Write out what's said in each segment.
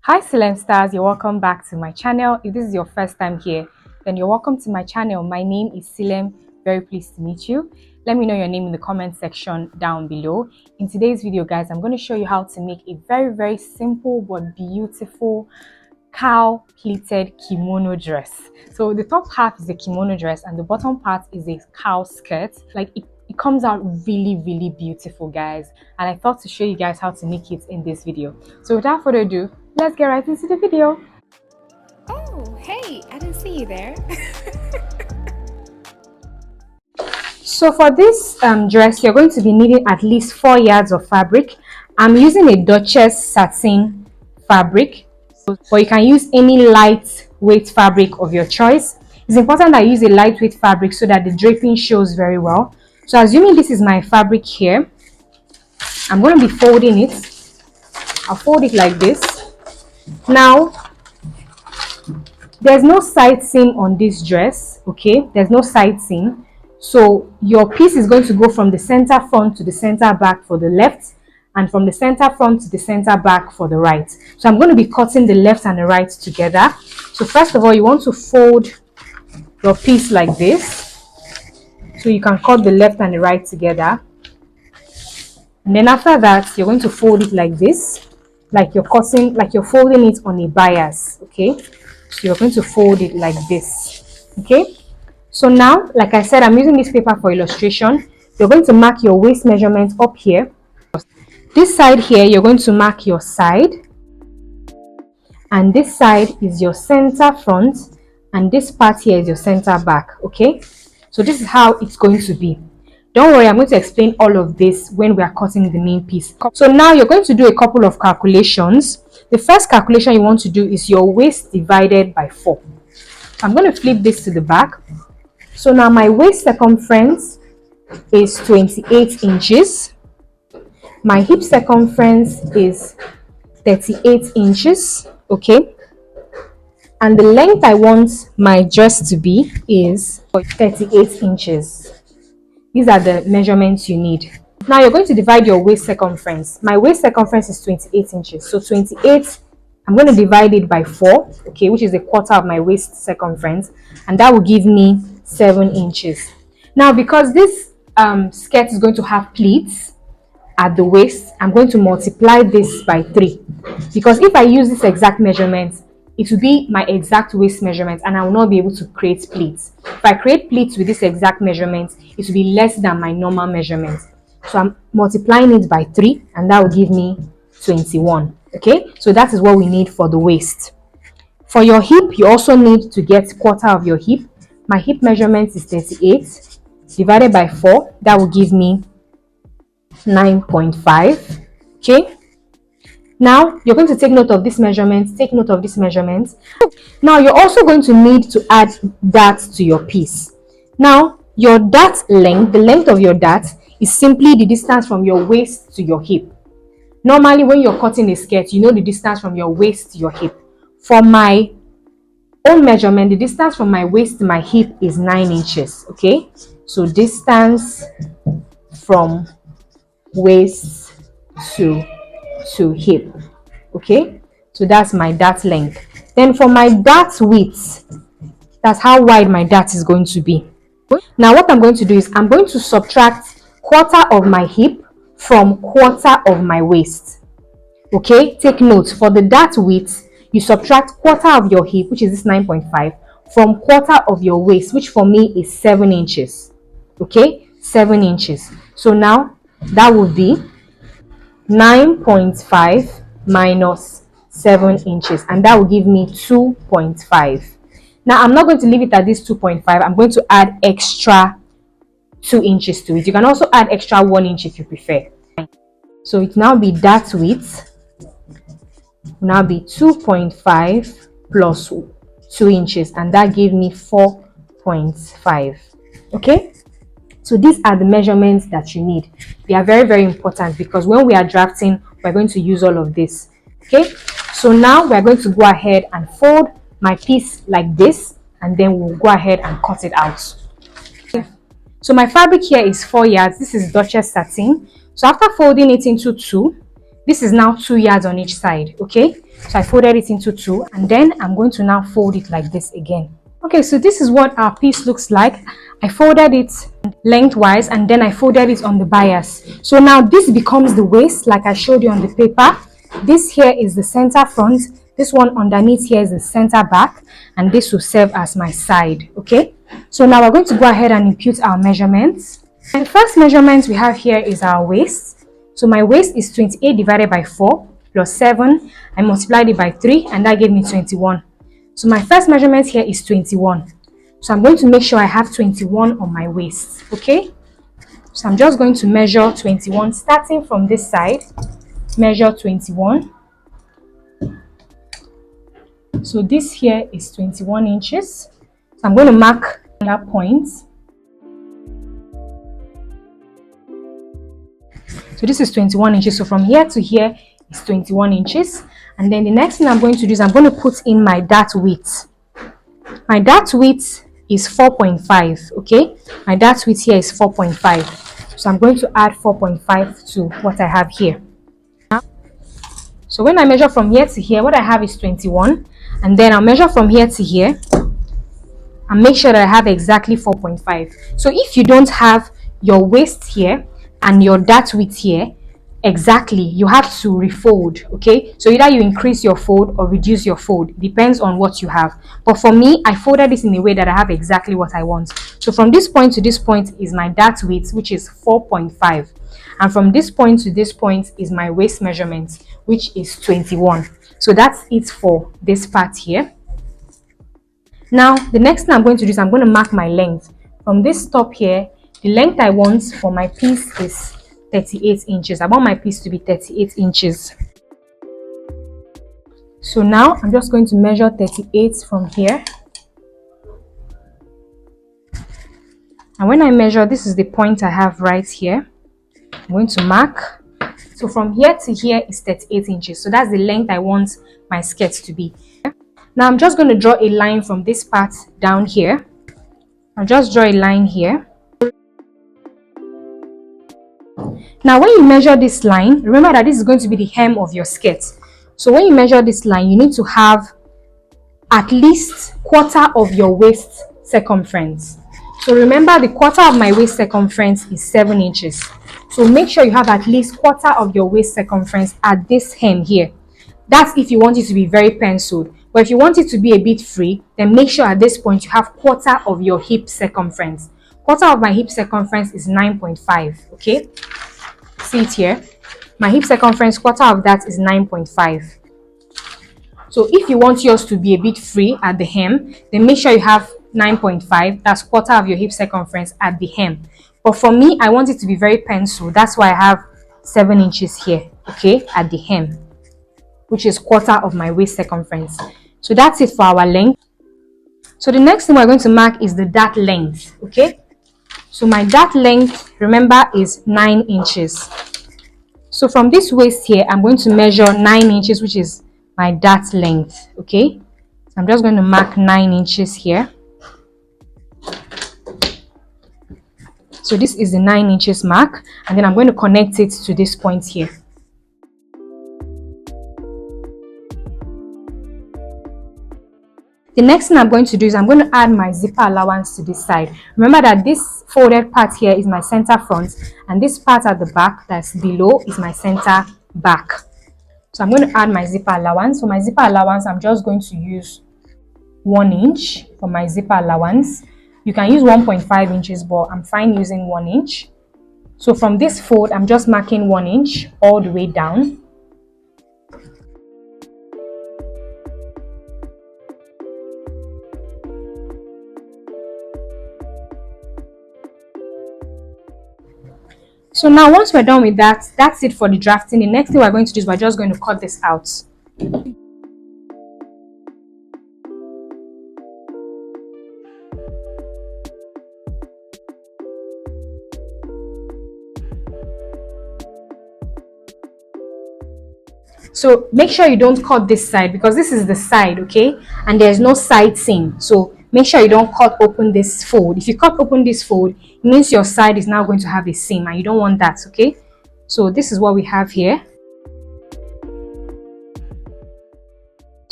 Hi Silem stars, you're welcome back to my channel. If this is your first time here, then you're welcome to my channel. My name is Silem. Very pleased to meet you. Let me know your name in the comment section down below. In today's video, guys, I'm going to show you how to make a very simple but beautiful cowl pleated kimono dress. So the top half is a kimono dress and the bottom part is a cowl skirt. Like it comes out really beautiful, guys, and I thought to show you guys how to make it in this video. So without further ado, let's get right into the video. Oh, hey, I didn't see you there. So for this dress, you're going to be needing at least 4 yards of fabric. I'm using a Duchess satin fabric, but you can use any lightweight fabric of your choice. It's important that I use a lightweight fabric so that the draping shows very well. So assuming this is my fabric here, I'm going to be folding it. I'll fold it like this. Now, there's no side seam on this dress, okay? There's no side seam. So your piece is going to go from the center front to the center back for the left, and from the center front to the center back for the right. So I'm going to be cutting the left and the right together. So first of all, you want to fold your piece like this. So you can cut the left and the right together. And then after that, you're going to fold it like this, like you're folding it on a bias, okay? So you're going to fold it like this, okay? So now, like I said, I'm using this paper for illustration. You're going to mark your waist measurement up here. This side here, you're going to mark your side. And this side is your center front. And this part here is your center back, okay? So this is how it's going to be. Don't worry, I'm going to explain all of this when we are cutting the main piece. So now you're going to do a couple of calculations. The first calculation you want to do is your waist divided by 4. I'm going to flip this to the back. So now my waist circumference is 28 inches. My hip circumference is 38 inches, okay? And the length I want my dress to be is 38 inches. These are the measurements you need. Now you're going to divide your waist circumference. My waist circumference is 28 inches. So 28, I'm going to divide it by 4, okay, which is a quarter of my waist circumference. And that will give me 7 inches. Now, because this skirt is going to have pleats at the waist, I'm going to multiply this by 3. Because if I use this exact measurement, it will be my exact waist measurement and I will not be able to create pleats. If I create pleats with this exact measurement, it will be less than my normal measurement. So I'm multiplying it by 3 and that will give me 21. Okay, so that is what we need for the waist. For your hip, you also need to get quarter of your hip. My hip measurement is 38 divided by 4. That will give me 9.5. Okay. Now, you're going to take note of this measurement. Take note of this measurement. Now, you're also going to need to add that to your piece. Now, your dart length, the length of your dart, is simply the distance from your waist to your hip. Normally, when you're cutting a skirt, you know the distance from your waist to your hip. For my own measurement, the distance from my waist to my hip is 9 inches, okay? So, distance from waist to hip, okay? So that's my dart length. Then for my dart width, that's how wide my dart is going to be. Now what I'm going to do is I'm going to subtract quarter of my hip from quarter of my waist, okay? Take note, for the dart width, you subtract quarter of your hip, which is this 9.5, from quarter of your waist, which for me is 7 inches, okay? 7 inches. So now that would be 9.5 minus 7 inches, and that will give me 2.5. Now I'm not going to leave it at this 2.5. I'm going to add extra 2 inches to it. You can also add extra 1 inch if you prefer. So it now be that width now be 2.5 plus 2 inches, and that gave me 4.5. okay, so these are the measurements that you need. They are very important because when we are drafting, we're going to use all of this. Okay, so now we're going to go ahead and fold my piece like this, and then we'll go ahead and cut it out. Okay. So my fabric here is 4 yards. This is Duchess satin. So after folding it into 2, This is now 2 yards on each side. Okay, so I folded it into 2, and then I'm going to now fold it like this again. Okay, so this is what our piece looks like. I folded it lengthwise and then I folded it on the bias. So now this becomes the waist like I showed you on the paper. This here is the center front. This one underneath here is the center back, and this will serve as my side. Okay, so now we're going to go ahead and impute our measurements. And the first measurement we have here is our waist. So my waist is 28 divided by 4 plus 7. I multiplied it by 3 and that gave me 21. So my first measurement here is 21. So I'm going to make sure I have 21 on my waist. Okay, so I'm just going to measure 21 starting from this side. Measure 21. So this here is 21 inches. So I'm going to mark that point. So this is 21 inches. So from here to here is 21 inches. And then the next thing I'm going to do is I'm going to put in my dart width. My dart width is 4.5. Okay, my dart width here is 4.5. So I'm going to add 4.5 to what I have here. So when I measure from here to here, what I have is 21. And then I'll measure from here to here and make sure that I have exactly 4.5. So if you don't have your waist here and your dart width here exactly, you have to refold. Okay, so either you increase your fold or reduce your fold, depends on what you have. But for me, I folded this in a way that I have exactly what I want. So from this point to this point is my dart width, which is 4.5, and from this point to this point is my waist measurement, which is 21. So that's it for this part here. Now the next thing I'm going to do is I'm going to mark my length. From this top here, the length I want for my piece is 38 inches. I want my piece to be 38 inches. So now I'm just going to measure 38 from here. And when I measure, this is the point I have right here. I'm going to mark. So from here to here is 38 inches. So that's the length I want my skirt to be. Now I'm just going to draw a line from this part down here. I'll just draw a line here. Now when you measure this line, remember that this is going to be the hem of your skirt. So when you measure this line, you need to have at least quarter of your waist circumference. So remember, the quarter of my waist circumference is 7 inches. So make sure you have at least quarter of your waist circumference at this hem here. That's if you want it to be very penciled. But if you want it to be a bit free, then make sure at this point you have quarter of your hip circumference. Quarter of my hip circumference is 9.5. Okay, see it here. My hip circumference, quarter of that is 9.5. So if you want yours to be a bit free at the hem, then make sure you have 9.5. That's quarter of your hip circumference at the hem. But for me, I want it to be very penciled. That's why I have 7 inches here, okay, at the hem, which is quarter of my waist circumference. So that's it for our length. So the next thing we're going to mark is the dart length. Okay, so my dart length, remember, is 9 inches. So from this waist here, I'm going to measure 9 inches, which is my dart length. Okay, so I'm just going to mark 9 inches here. So this is the 9 inches mark, and then I'm going to connect it to this point here. The next thing I'm going to do is I'm going to add my zipper allowance to this side. Remember that this folded part here is my center front, and this part at the back that's below is my center back. So I'm going to add my zipper allowance. For my zipper allowance, I'm just going to use 1 inch for my zipper allowance. You can use 1.5 inches, but I'm fine using 1 inch. So from this fold, I'm just marking 1 inch all the way down. So now once we're done with that, that's it for the drafting. The next thing we're going to do is we're just going to cut this out. So make sure you don't cut this side, because this is the side, okay, and there's no side seam. So make sure you don't cut open this fold. If you cut open this fold, it means your side is now going to have a seam, and you don't want that. Okay, so this is what we have here.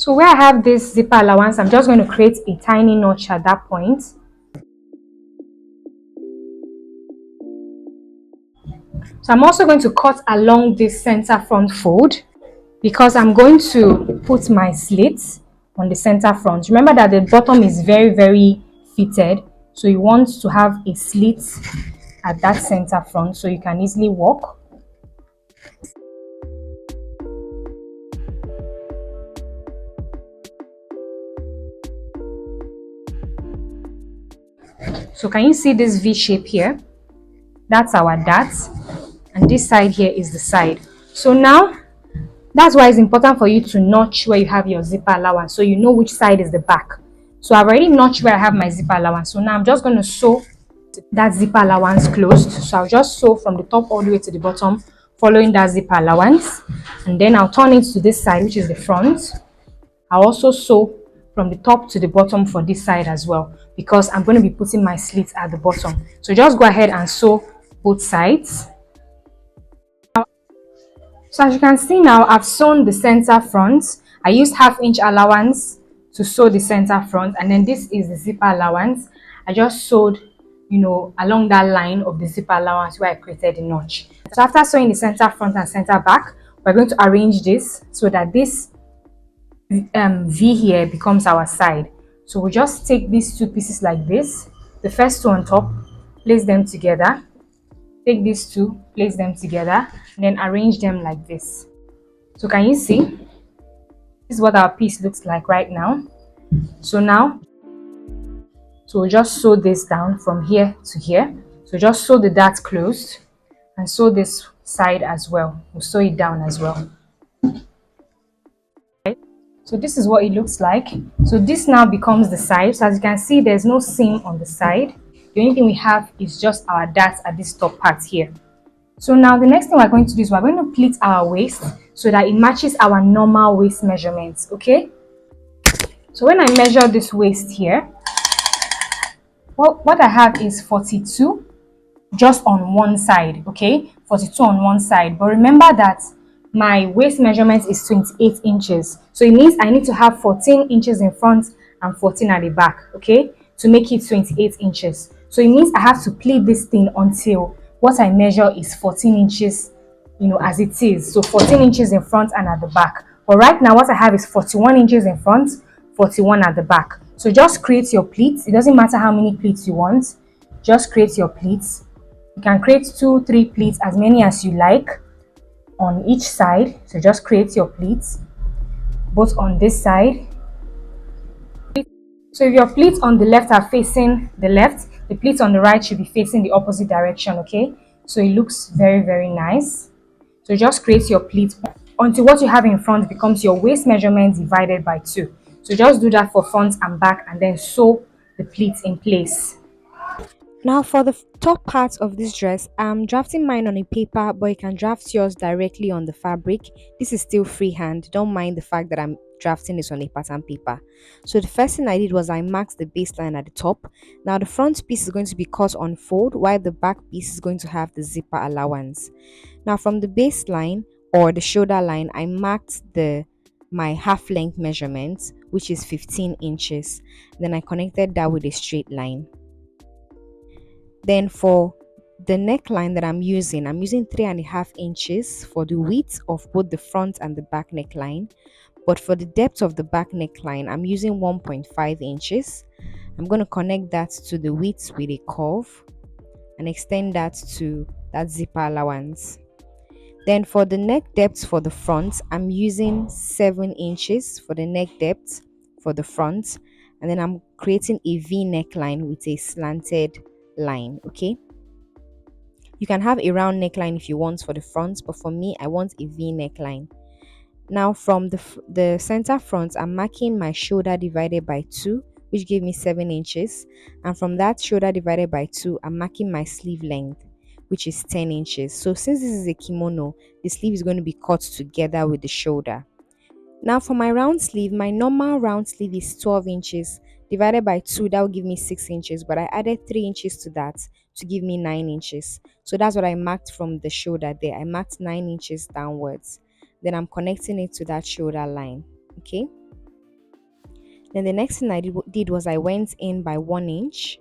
So where I have this zipper allowance, I'm just going to create a tiny notch at that point. So I'm also going to cut along this center front fold because I'm going to put my slits on the center front. Remember that the bottom is very fitted, so you want to have a slit at that center front so you can easily walk. So can you see this V shape here? That's our dart, and this side here is the side. So now that's why it's important for you to notch where you have your zipper allowance so you know which side is the back. So I've already notched where I have my zipper allowance. So now I'm just going to sew that zipper allowance closed. So I'll just sew from the top all the way to the bottom, following that zipper allowance, and then I'll turn it to this side, which is the front. I'll also sew from the top to the bottom for this side as well, because I'm going to be putting my slits at the bottom. So just go ahead and sew both sides. So as you can see now, I've sewn the center front. I used 1/2 inch allowance to sew the center front, and then this is the zipper allowance. I just sewed, along that line of the zipper allowance where I created the notch. So after sewing the center front and center back, we're going to arrange this so that this V here becomes our side. So we just take these two pieces like this, the first two on top, place them together, take these two, place them together, and then arrange them like this. So can you see? This is what our piece looks like right now. So we'll just sew this down from here to here. So just sew the dart closed and sew this side as well. We'll sew it down as well. So this is what it looks like. So this now becomes the side. So as you can see, there's no seam on the side. The only thing we have is just our darts at this top part here. So now the next thing we're going to do is we're going to pleat our waist so that it matches our normal waist measurements, okay? So when I measure this waist here, what I have is 42 just on one side, okay? 42 on one side. But remember that my waist measurement is 28 inches. So it means I need to have 14 inches in front and 14 at the back, okay? To make it 28 inches. So it means I have to pleat this thing until what I measure is 14 inches, as it is. So 14 inches in front and at the back. But right now what I have is 41 inches in front, 41 at the back. So just create your pleats. It doesn't matter how many pleats you want. Just create your pleats. You can create 2, 3 pleats, as many as you like on each side. So just create your pleats both on this side. So if your pleats on the left are facing the left, the pleats on the right should be facing the opposite direction, okay? So it looks very nice. So just create your pleats until what you have in front becomes your waist measurement divided by 2. So just do that for front and back, and then sew the pleats in place. Now for the top part of this dress, I'm drafting mine on a paper, but you can draft yours directly on the fabric. This is still freehand. Don't mind the fact that I'm drafting this on a pattern paper. So the first thing I did was I marked the baseline at the top. Now the front piece is going to be cut on fold, while the back piece is going to have the zipper allowance. Now from the baseline or the shoulder line, I marked my half length measurement, which is 15 inches. Then I connected that with a straight line. Then for the neckline that I'm using 3.5 inches for the width of both the front and the back neckline. But for the depth of the back neckline, I'm using 1.5 inches. I'm going to connect that to the width with a curve and extend that to that zipper allowance. Then for the neck depth for the front, I'm using 7 inches for the neck depth for the front. And then I'm creating a V neckline with a slanted line, okay? You can have a round neckline if you want for the front, but for me I want a V neckline. Now from the center front, I'm marking my shoulder divided by 2, which gave me 7 inches, and from that shoulder divided by 2, I'm marking my sleeve length, which is 10 inches. So since this is a kimono, the sleeve is going to be cut together with the shoulder. Now for my round sleeve, my normal round sleeve is 12 inches divided by 2, that will give me 6 inches, but I added 3 inches to that to give me 9 inches. So that's what I marked from the shoulder there. I marked 9 inches downwards. Then I'm connecting it to that shoulder line, okay? Then the next thing I did was I went in by 1 inch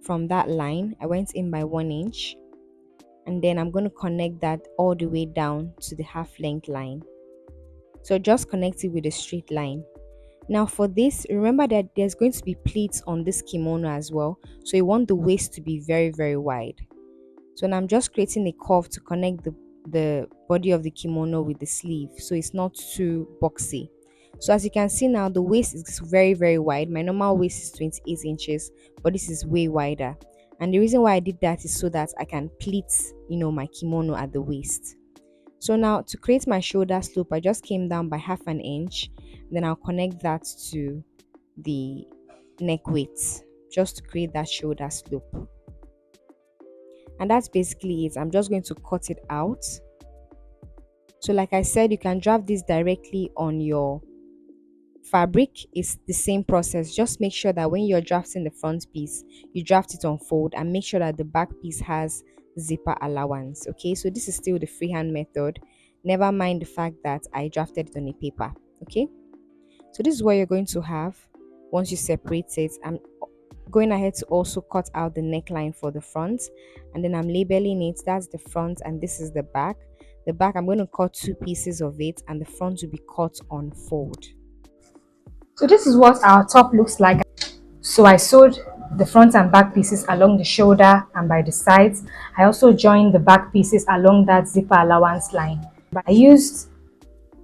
from that line. I went in by 1 inch, and then I'm going to connect that all the way down to the half length line. So just connect it with a straight line. Now for this, remember that there's going to be pleats on this kimono as well. So you want the waist to be very, very wide. So now I'm just creating a curve to connect the body of the kimono with the sleeve, so it's not too boxy. So as you can see now, the waist is very, very wide. My normal waist is 28 inches, but this is way wider. And the reason why I did that is so that I can pleat, my kimono at the waist. So now to create my shoulder slope, I just came down by 1/2 inch. Then I'll connect that to the neck weight just to create that shoulder slope. And that's basically it. I'm just going to cut it out. So like I said, you can draft this directly on your fabric. It's the same process. Just make sure that when you're drafting the front piece, you draft it on fold, and make sure that the back piece has zipper allowance. Okay, so this is still the freehand method. Never mind the fact that I drafted it on a paper. Okay, so this is what you're going to have once you separate it. I'm going ahead to also cut out the neckline for the front, and then I'm labeling it. That's the front and this is the back. The back, I'm going to cut 2 pieces of it, and the front will be cut on fold. So this is what our top looks like. So I sewed the front and back pieces along the shoulder and by the sides. I also joined the back pieces along that zipper allowance line. I used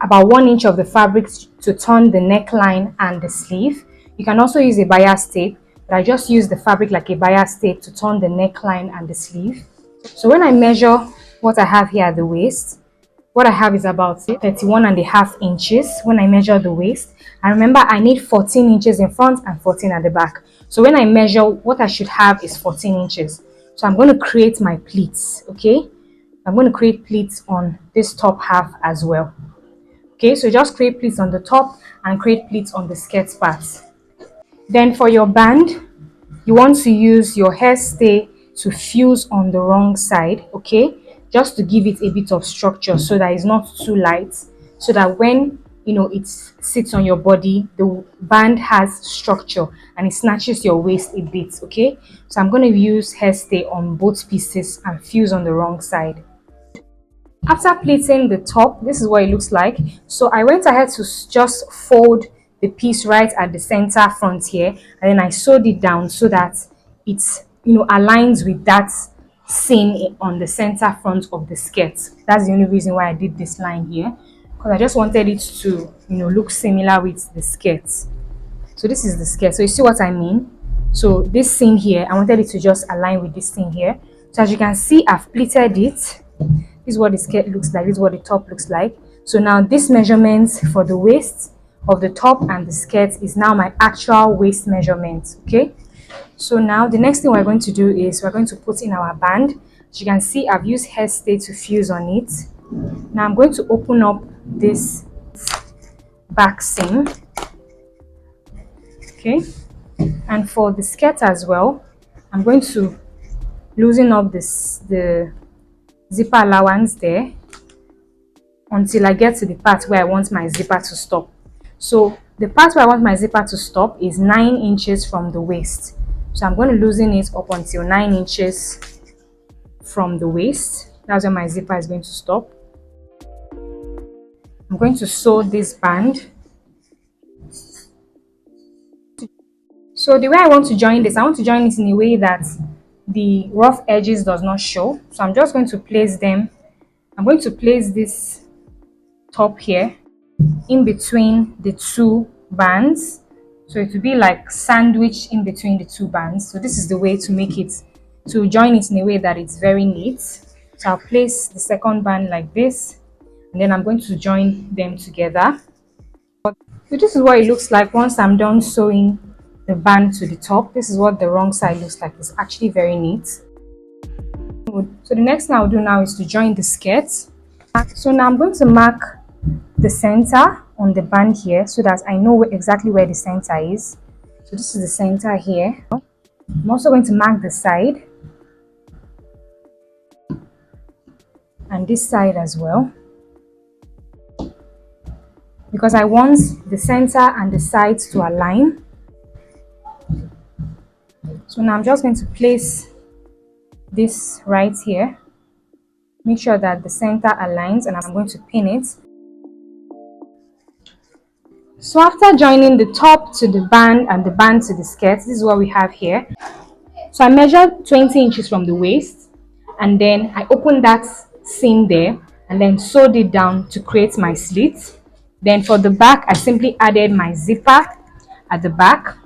about 1 inch of the fabric to turn the neckline and the sleeve. You can also use a bias tape, but I just used the fabric like a bias tape to turn the neckline and the sleeve. So when I measure what I have here at the waist, what I have is about 31.5 inches when I measure the waist. And remember, I need 14 inches in front and 14 at the back. So when I measure, what I should have is 14 inches. So I'm going to create my pleats, okay? I'm going to create pleats on this top half as well. Okay, so just create pleats on the top and create pleats on the skirt part. Then for your band, you want to use your hairstay to fuse on the wrong side, okay, just to give it a bit of structure so that it's not too light, so that when it sits on your body, the band has structure and it snatches your waist a bit. Okay, so I'm going to use hairstay on both pieces and fuse on the wrong side. After pleating the top, this is what it looks like. So I went ahead to just fold the piece right at the center front here, and then I sewed it down so that it aligns with that seam on the center front of the skirt. That's the only reason why I did this line here, because I just wanted it to look similar with the skirt. So this is the skirt. So you see what I mean? So this seam here, I wanted it to just align with this seam here. So as you can see, I've pleated it. This is what the skirt looks like. This is what the top looks like. So now this measurement for the waist of the top and the skirt is now my actual waist measurement. Okay, so now the next thing we're going to do is we're going to put in our band. As you can see, I've used hairstay to fuse on it. Now I'm going to open up this back seam. Okay, and for the skirt as well, I'm going to loosen up the zipper allowance there until I get to the part where I want my zipper to stop. So the part where I want my zipper to stop is 9 inches from the waist. So I'm going to loosen it up until 9 inches from the waist. That's where my zipper is going to stop. I'm going to sew this band. So the way I want to join this, I want to join it in a way that the rough edges does not show. So I'm just going to place them. I'm going to place this top here in between the two bands, so it will be like sandwiched in between the two bands. So this is the way to make it, to join it in a way that it's very neat. So I'll place the second band like this, and then I'm going to join them together. So this is what it looks like once I'm done sewing the band to the top. This is what the wrong side looks like. It's actually very neat. So the next thing I'll do now is to join the skirt. So now I'm going to mark the center on the band here so that I know exactly where the center is. So this is the center here. I'm also going to mark the side and this side as well. because I want the center and the sides to align. So now I'm just going to place this right here. Make sure that the center aligns, and I'm going to pin it. So after joining the top to the band and the band to the skirt, this is what we have here. So I measured 20 inches from the waist, and then I opened that seam there and then sewed it down to create my slit. Then for the back, I simply added my zipper at the back.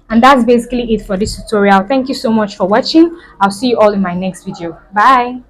And that's basically it for this tutorial. Thank you so much for watching. I'll see you all in my next video. Bye.